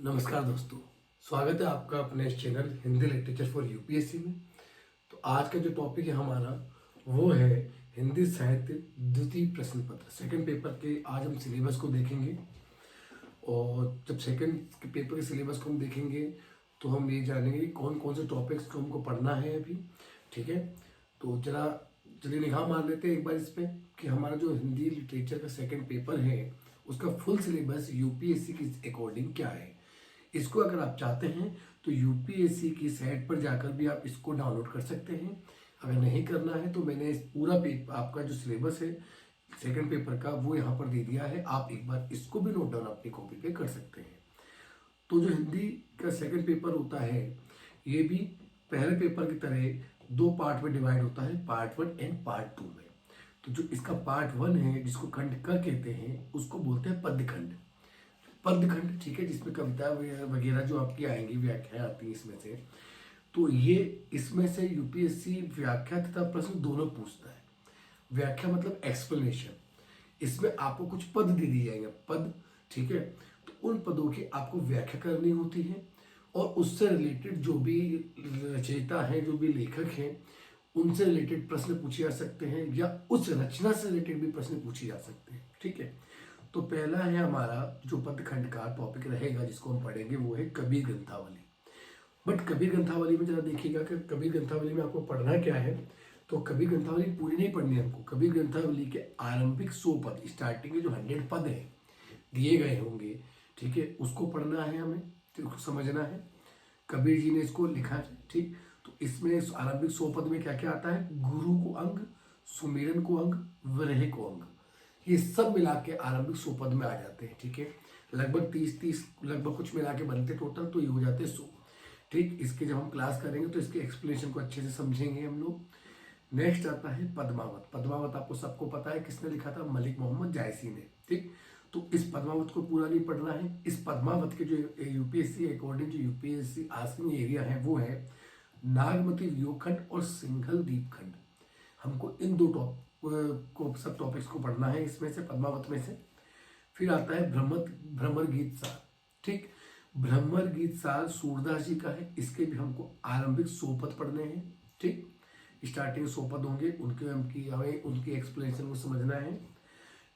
नमस्कार दोस्तों, स्वागत है आपका अपने इस channel Hindi literature for UPSC में। तो आज का जो टॉपिक है हमारा वो है हिंदी साहित्य द्वितीय प्रश्न पत्र सेकंड पेपर के। आज हम सिलेबस को देखेंगे और जब सेकंड के पेपर के सिलेबस को हम देखेंगे तो हम ये जानेंगे कि कौन कौन से टॉपिक्स को हमको पढ़ना है अभी। ठीक है, तो जरा चलिए निगाह मार लेते हैं एक बार इस पे कि हमारा जो हिंदी लिटरेचर का सेकंड पेपर है उसका फुल सिलेबस यूपीएससी के अकॉर्डिंग क्या है। इसको अगर आप चाहते हैं तो यूपीएससी की साइट पर जाकर भी आप इसको डाउनलोड कर सकते हैं। अगर नहीं करना है तो मैंने इस पूरा पेपर आपका जो सिलेबस है सेकंड पेपर का वो यहाँ पर दे दिया है, आप एक बार इसको भी नोट डाउन अपनी कॉपी पे कर सकते हैं। तो जो हिंदी का सेकंड पेपर होता है ये भी पहले पेपर की तरह दो पार्ट में डिवाइड होता है, पार्ट 1 एंड पार्ट 2 में। तो जो इसका पार्ट 1 है जिसको खंड क कहते हैं उसको बोलते हैं पद्यखंड। पद्यखंड, ठीक है, जिसमें कविता वगैरह जो आपकी आएंगी, व्याख्याएं आती हैं इसमें से। तो ये इसमें से यूपीएससी व्याख्या तथा प्रश्न दोनों पूछता है। व्याख्या मतलब एक्सप्लेनेशन, इसमें आपको कुछ पद दे दिए जाएंगे, पद, ठीक है। तो उन पदों की आपको व्याख्या करनी होती है और उससे रिलेटेड जो भी रचयिता है, जो भी लेखक हैं, उनसे रिलेटेड प्रश्न पूछे जा सकते हैं या उस रचना से रिलेटेड भी प्रश्न पूछे जा सकते हैं। ठीक है, तो पहला है हमारा जो पदखंड का टॉपिक रहेगा जिसको हम पढ़ेंगे वो है कबीर ग्रंथावली। बट कबीर ग्रंथावली में जरा देखिएगा कि कबीर ग्रंथावली में आपको पढ़ना क्या है। तो कबीर ग्रंथावली पूरी नहीं पढ़नी है हमको। कबीर ग्रंथावली के आरंभिक 100 पद, स्टार्टिंग के जो 100 पद हैं दिए गए होंगे, ठीक है, उसको पढ़ना है हमें, तो उसको समझना है। कबीर जी ने इसको लिखा है, ठीक। तो इसमें आरंभिक 100 पद में क्या क्या आता है? गुरु को अंग, सुमिरन को अंग, विरह को अंग, ये सब मिला के आरंभिक 100 पद में आ जाते हैं। ठीक है, लगभग 30 लगभग कुछ मिला के बनते टोटल, तो ये हो जाते हैं 100। ठीक, इसके जब हम क्लास करेंगे तो इसके एक्सप्लेनेशन को अच्छे से समझेंगे हम लोग। नेक्स्ट आता है पद्मावत। पद्मावत आपको सबको पता है किसने लिखा था? मलिक मोहम्मद जायसी ने। ठीक, तो इस पद्मावत को पूरा नहीं पढ़ना है। इस पद्मावत के जो यूपीएससी अकॉर्डिंग जो यूपीएससी आस्किंग एरिया है वो है नागमती वियोगखंड और सिंघल दीपखंड। हमको इन दो को सब टॉपिक्स को पढ़ना है इसमें से, पद्मावत में से। फिर आता है भ्रमर गीत सार। ठीक, भ्रमर गीत सार सूरदास जी का है, इसके भी हमको आरंभिक 100 पद पढ़ने हैं। ठीक, स्टार्टिंग 100 पद होंगे, हमें उनकी एक्सप्लेनेशन को समझना है।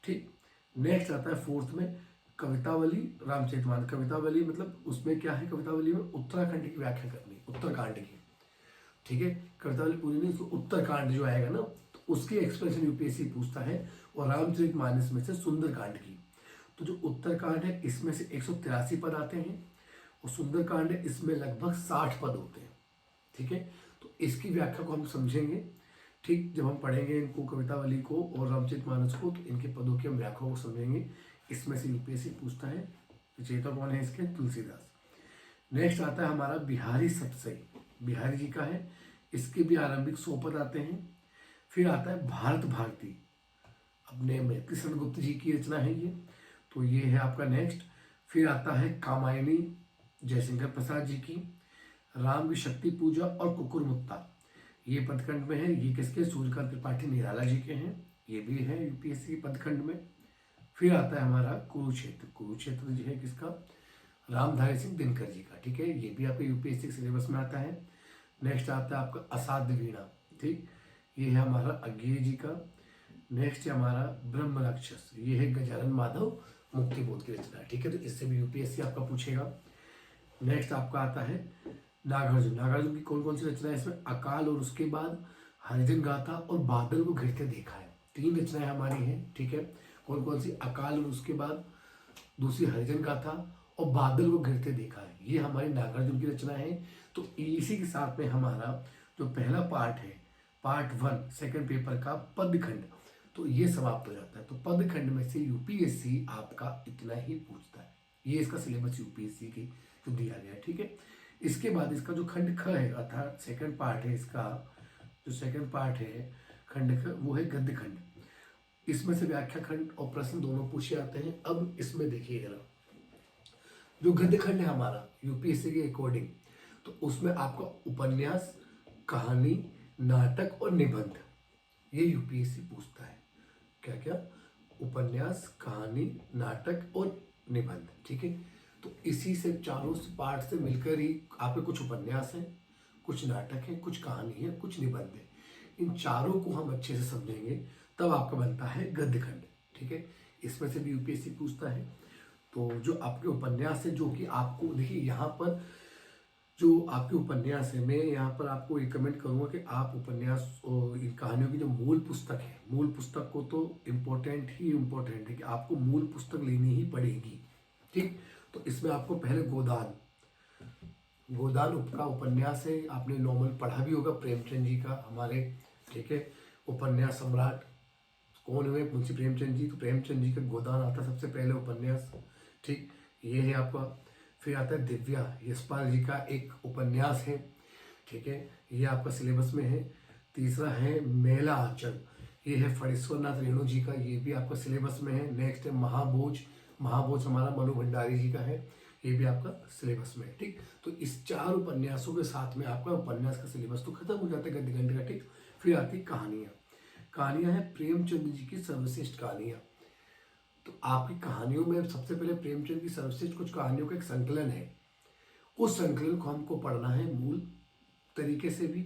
ठीक, नेक्स्ट आता है फोर्थ में कवितावली रामचरितमानस। कवितावली मतलब उसमें क्या है? कवितावली में उत्तराखंड की व्याख्या करनी, उत्तरकांड की। ठीक है, कवितावली पूरी नहीं, उसको उत्तरकांड जो आएगा ना तो उसकी एक्सप्लेनेशन यूपीएससी पूछता है। और रामचरितमानस में से सुंदरकांड की। तो जो उत्तरकांड है इसमें से 183 पद आते हैं और सुंदरकांड है इसमें लगभग 60 पद होते हैं। ठीक है, तो इसकी व्याख्या को हम समझेंगे। ठीक, जब हम पढ़ेंगे इनको, कवितावली को और रामचरितमानस को, तो इनके पदों की हम व्याख्या को समझेंगे। इसमें से यूपीएससी पूछता है। रचयिता कौन है इसके? तुलसीदास। नेक्स्ट आता है हमारा बिहारी सतसई, बिहारी जी का है, इसके भी आरंभिक 100 पद आते हैं। फिर आता है भारत भारती, अपने कृष्ण गुप्त जी की रचना है ये, तो ये है आपका नेक्स्ट। फिर आता है कामायनी, जयशंकर प्रसाद जी की, राम की शक्ति पूजा और कुकुरमुत्ता, ये पदखंड में है। ये किसके? सूर्यकांत त्रिपाठी निराला जी के हैं, ये भी है यूपीएससी पदखंड में। फिर आता है हमारा कुरुक्षेत्र। कुरुक्षेत्र जो है किसका? रामधारी सिंह दिनकर जी का। ठीक है, ये भी आपके यूपीएससी सिलेबस में आता है। नेक्स्ट आता है आपका असाध्य वीणा। ठीक, ये है हमारा अज्ञेय जी का। नेक्स्ट है हमारा ब्रह्म राक्षस, ये है गजानन माधव मुक्तिबोध की रचना। ठीक है, तो इससे भी यूपीएससी आपका पूछेगा। नेक्स्ट आपका आता है नागार्जुन। नागार्जुन की कौन कौन सी रचना है इसमें? अकाल और उसके बाद, हरिजन गाथा और बादल को घिरते देखा है, 3 रचनाएं हमारी हैं। ठीक है, कौन कौन सी? अकाल और उसके बाद, दूसरी हरिजन गाथा और बादल को घिरते देखा है, ये हमारी नागार्जुन की रचना है। तो इसी के साथ में हमारा जो पहला पार्ट है, पार्ट 1 सेकंड पेपर का पदखंड, तो ये समाप्त हो जाता है। तो पदखंड में से यूपीएससी आपका इतना ही पूछता है। ये इसका सिलेबस यूपीएससी की जो दिया गया है। ठीक है, इसके बाद इसका जो खंड ख है, अर्थात सेकंड पार्ट है इसका, जो सेकंड पार्ट है खंड ख, वो है गद्य खंड। इसमें से व्याख्या खंड और प्रश्न दोनों पूछे जाते हैं। अब इसमें देखिएगा जो गद्य खंड है हमारा यूपीएससी के अकॉर्डिंग, तो उसमें आपका उपन्यास, कहानी, नाटक और निबंध, ये यूपीएससी पूछता है। क्या क्या? उपन्यास, कहानी, नाटक और निबंध। ठीक है, तो इसी से चारों पार्ट से मिलकर ही आपके कुछ उपन्यास हैं, कुछ नाटक हैं, कुछ कहानी है, कुछ निबंध है। इन चारों को हम अच्छे से समझेंगे तब आपका बनता है गद्य खंड। ठीक है, इसमें से भी यूपीएससी पूछता है। तो जो आपके उपन्यास है, जो कि आपको देखिए यहाँ पर जो आपके उपन्यास है, मैं यहाँ पर आपको रिकमेंड करूँगा कि आप उपन्यास और इन कहानियों की जो मूल पुस्तक है, मूल पुस्तक को तो इम्पोर्टेंट है कि आपको मूल पुस्तक लेनी ही पड़ेगी। ठीक, तो इसमें आपको पहले गोदान का उपन्यास है, आपने नॉवल पढ़ा भी होगा प्रेमचंद जी का हमारे। ठीक है, उपन्यास सम्राट कौन हुए? मुंशी प्रेमचंद जी। तो प्रेमचंद जी का गोदान आता है सबसे पहले उपन्यास। ठीक, ये है आपका। फिर आता है दिव्या, यशपाल जी का एक उपन्यास है। ठीक है, ये आपका सिलेबस में है। तीसरा है मेला आंचल, ये है फणीश्वर नाथ रेणु जी का, ये भी आपका सिलेबस में है। नेक्स्ट है महाभोज हमारा मनु भंडारी जी का है, ये भी आपका सिलेबस में है। ठीक, तो इस चार उपन्यासों के साथ में आपका उपन्यास का सिलेबस तो खत्म हो जाता है गद्य खंड का। ठीक, फिर आती कहानियां हैं प्रेमचंद जी की सर्वश्रेष्ठ कहानियां। तो आपकी कहानियों में सबसे पहले प्रेमचंद की सर्वश्रेष्ठ कुछ कहानियों का एक संकलन है। उस संकलन को हमको पढ़ना है मूल तरीके से भी,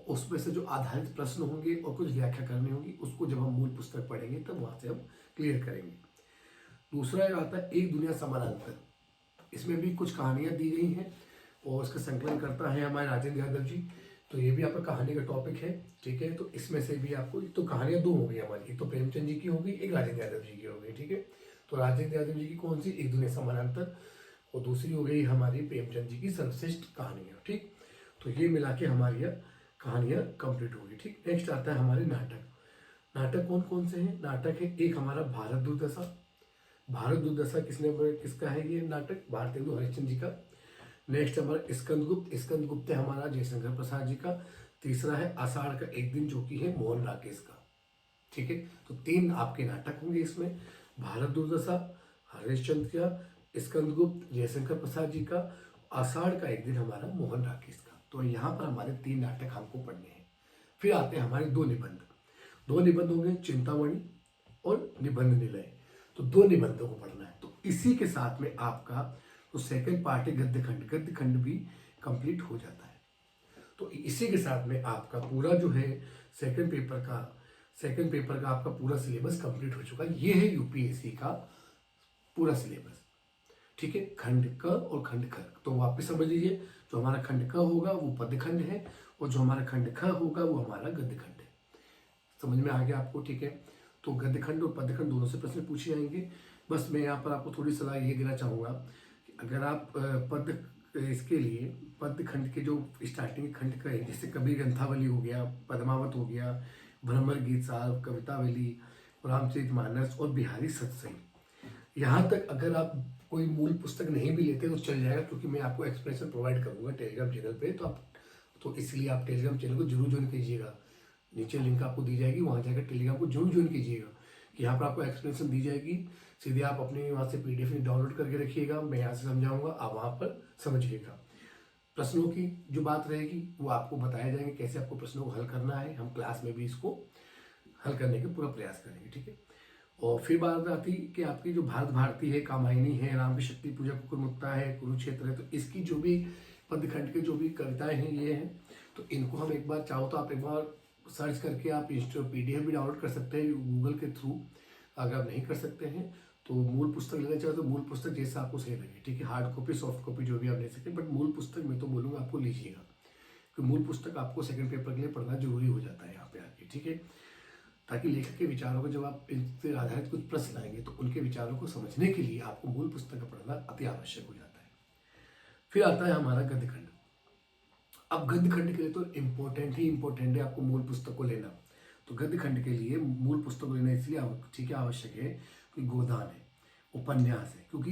उसमें से जो आधारित प्रश्न होंगे और कुछ व्याख्या करनी होगी, उसको जब हम मूल पुस्तक पढ़ेंगे तब वहां से हम क्लियर करेंगे। दूसरा आता है एक दुनिया समानांतर, इसमें भी कुछ कहानियां दी गई हैं और उसका संकलन करता है हमारे राजेंद्र यादव जी। तो ये भी आपका कहानी का टॉपिक है। ठीक है, तो इसमें से भी आपको, तो कहानियां दो हो गई हमारी, एक तो प्रेमचंद जी की होगी, एक राजेंद्र यादव जी की हो गई। ठीक है, तो राजेंद्र यादव जी की कौन सी? एक दुनिया समानांतर, और दूसरी हो गई हमारी प्रेमचंद जी की सर्वश्रेष्ठ कहानियां। ठीक, तो ये मिला के हमारी कहानियां कंप्लीट होगी। ठीक, नेक्स्ट आता है हमारे नाटक कौन कौन से हैं? नाटक है एक हमारा भारत दुर्दशा किसका है? ये नाटक भारतेंदु हरिश्चंद्र जी का। नेक्स्ट हमारा स्कंदगुप्त है हमारा जयशंकर प्रसाद जी का। तीसरा है आषाढ़ का एक दिन, जो कि है मोहन राकेश का। ठीक है, तो तीन आपके नाटक होंगे इसमें, भारत दुर्दशा हरिश्चंद्र का, स्कंदगुप्त जयशंकर प्रसाद जी का, आषाढ़ का एक दिन हमारा मोहन राकेश का। तो यहाँ पर हमारे तीन नाटक हमको पढ़ने हैं। फिर आते हैं हमारे दो निबंध होंगे, चिंतामणि और निबंध निलय। तो दो निबंधों को पढ़ना है। तो इसी के साथ में आपका तो सेकंड पार्ट है गद्य खंड भी कंप्लीट हो जाता है। तो इसी के साथ में आपका पूरा जो है सेकंड पेपर का आपका पूरा सिलेबस कंप्लीट हो चुका है। ये है यूपीएससी का पूरा सिलेबस। ठीक है, खंड क और खंड ख। तो वापस समझ लीजिए, जो हमारा खंड क होगा वो पद्य खंड है, और जो हमारा खंड ख होगा वो हमारा गद्य खंड है। समझ में आ गया आपको? ठीक है, तो गद्य खंड और पद्य खंड दोनों से प्रश्न पूछे जाएंगे। बस मैं यहाँ पर आपको थोड़ी सलाह ये देना चाहूँगा कि अगर आप इसके लिए पद्य खंड के जो स्टार्टिंग खंड का है, जैसे कबीर ग्रंथावली हो गया, पद्मावत हो गया, भ्रमर गीत साहब, कवितावली, रामचरितमानस और बिहारी सत्संग, यहाँ तक अगर आप कोई मूल पुस्तक नहीं भी लेते तो चल जाएगा, क्योंकि मैं आपको एक्सप्लेनेशन प्रोवाइड करूँगा टेलीग्राम चैनल पे। तो इसलिए आप टेलीग्राम चैनल को जरूर ज्वाइन कीजिएगा। नीचे लिंक आपको दी जाएगी, वहाँ जाकर टेलीग्राम को जरूर ज्वाइन कीजिएगा, कि यहाँ पर आपको एक्सप्लेनेशन दी जाएगी। सीधे आप अपने वहाँ से पीडीएफ डाउनलोड करके रखिएगा, मैं यहाँ से समझाऊंगा, आप वहाँ पर समझिएगा। प्रश्नों की जो बात रहेगी वो आपको बताया जाएंगे, कैसे आपको प्रश्नों को हल करना है। हम क्लास में भी इसको हल करने का पूरा प्रयास करेंगे। ठीक है, और फिर बात आती कि आपकी जो भारत भारती है, कामायनी है, राम की शक्ति पूजा, कुकुरमुक्ता है, कुरुक्षेत्र है, तो इसकी जो भी पदखंड के जो भी कविताएं हैं ये हैं, तो इनको हम एक बार चाहो तो आप एक बार सर्च करके आप पीडीएफ भी डाउनलोड कर सकते हैं गूगल के थ्रू। अगर आप नहीं कर सकते हैं तो मूल पुस्तक लेना चाहो तो मूल पुस्तक जैसा आपको सही लगे। ठीक है, हार्ड कॉपी सॉफ्ट कॉपी जो भी आप ले सकते हैं, बट मूल पुस्तक मैं तो बोलूँगा आपको लीजिएगा, क्योंकि मूल पुस्तक आपको सेकंड पेपर के लिए पढ़ना जरूरी हो जाता है यहाँ पे आके। ठीक है, ताकि लेखक के विचारों को जब आप इनसे आधारित कुछ प्रश्न आएंगे तो उनके विचारों को समझने के लिए आपको मूल पुस्तक का पढ़ना अति आवश्यक हो जाता है। फिर आता है हमारा गद्य खंड। अब गद्य खंड के लिए तो इम्पोर्टेंट है आपको मूल पुस्तक को लेना। तो गद्य खंड के लिए मूल पुस्तक को लेना इसलिए ठीक है आवश्यक है कि गोदान है, उपन्यास है, क्योंकि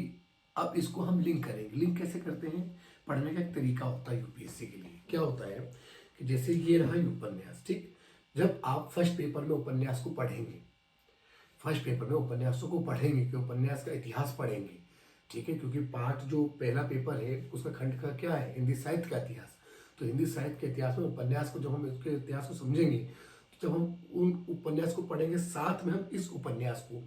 अब इसको हम लिंक करेंगे। लिंक कैसे करते हैं? पढ़ने का एक तरीका होता है यूपीएससी के लिए। क्या होता है कि जैसे ये रहा उपन्यास, ठीक, जब आप फर्स्ट पेपर में उपन्यास को पढ़ेंगे, कि उपन्यास का इतिहास पढ़ेंगे। ठीक है, क्योंकि पार्ट जो पहला पेपर है उसका खंड का क्या है? हिंदी साहित्य का इतिहास। तो हिंदी साहित्य के इतिहास में उपन्यास को जब हम इसके इतिहास को समझेंगे, तो जब हम उन उपन्यास को पढ़ेंगे साथ में हम इस उपन्यास को,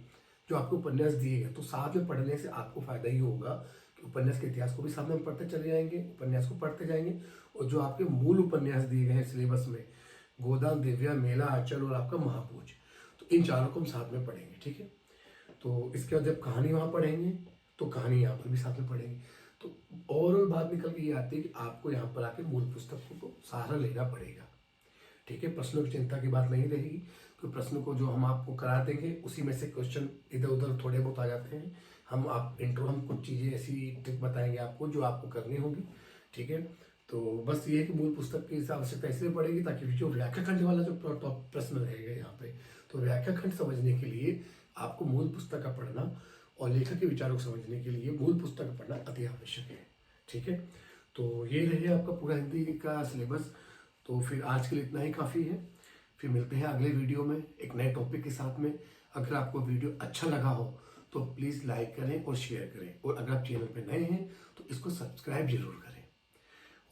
जो आपको उपन्यास दिए गए, तो साथ में पढ़ने से आपको फायदा ही होगा उपन्यास के इतिहास को भी साथ में हम पढ़ते चले जाएंगे, उपन्यास को पढ़ते जाएंगे, और जो आपके मूल उपन्यास दिए गए हैं सिलेबस में, गोदान, दिव्या, मेला, आंचल और आपका महापूज, तो इन चारों को हम साथ में पढ़ेंगे, ठीक है। तो इसके बाद जब कहानी वहाँ पढ़ेंगे तो कहानी यहाँ पर भी साथ में पढ़ेंगे। तो ओवरऑल बात निकल के ये आती है कि आपको यहाँ पर आके मूल पुस्तकों को सहारा लेना पड़ेगा, ठीक है। प्रश्नों की चिंता की बात नहीं रहेगी, तो प्रश्नों को जो हम आपको करा देंगे उसी में से क्वेश्चन इधर उधर थोड़े बहुत आ जाते हैं। हम कुछ चीज़ें ऐसी ट्रिक बताएंगे आपको जो आपको करनी होगी, ठीक है। तो बस ये है कि मूल पुस्तक की आवश्यकता इसलिए पड़ेगी ताकि जो व्याख्याखंड वाला जो प्रश्न रहेगा यहाँ पे, तो व्याख्याखंड समझने के लिए आपको मूल पुस्तक का पढ़ना और लेखक के विचारों को समझने के लिए मूल पुस्तक का पढ़ना अति आवश्यक है, ठीक है। तो ये रहे आपका पूरा हिंदी का सिलेबस। तो फिर आज के लिए इतना ही काफ़ी है। फिर मिलते हैं अगले वीडियो में एक नए टॉपिक के साथ में। अगर आपको वीडियो अच्छा लगा हो तो प्लीज़ लाइक करें और शेयर करें, और अगर आप चैनल पर नए हैं तो इसको सब्सक्राइब जरूर करें।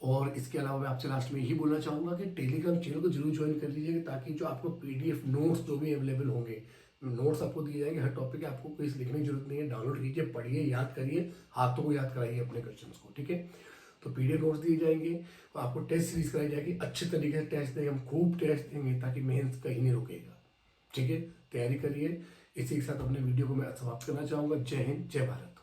और इसके अलावा मैं आपसे लास्ट में यही बोलना चाहूँगा कि टेलीग्राम चैनल को जरूर ज्वाइन कर लीजिएगा, ताकि जो आपको PDF नोट्स जो भी अवेलेबल होंगे, नोट्स आपको दिए जाएंगे हर टॉपिक के, आपको कोई लिखने की जरूरत नहीं है। डाउनलोड कीजिए, पढ़िए, याद करिए, हाथों को याद कराइए अपने क्वेश्चंस को, ठीक है। तो PDF नोट्स दिए जाएंगे और आपको टेस्ट सीरीज कराई जाएगी, अच्छे तरीके से टेस्ट देंगे, हम खूब टेस्ट देंगे ताकि मेहनत कहीं नहीं रुकेगा, ठीक है। तैयारी करिए। इसी के साथ अपने वीडियो को मैं समाप्त करना चाहूँगा। जय हिंद, जय भारत।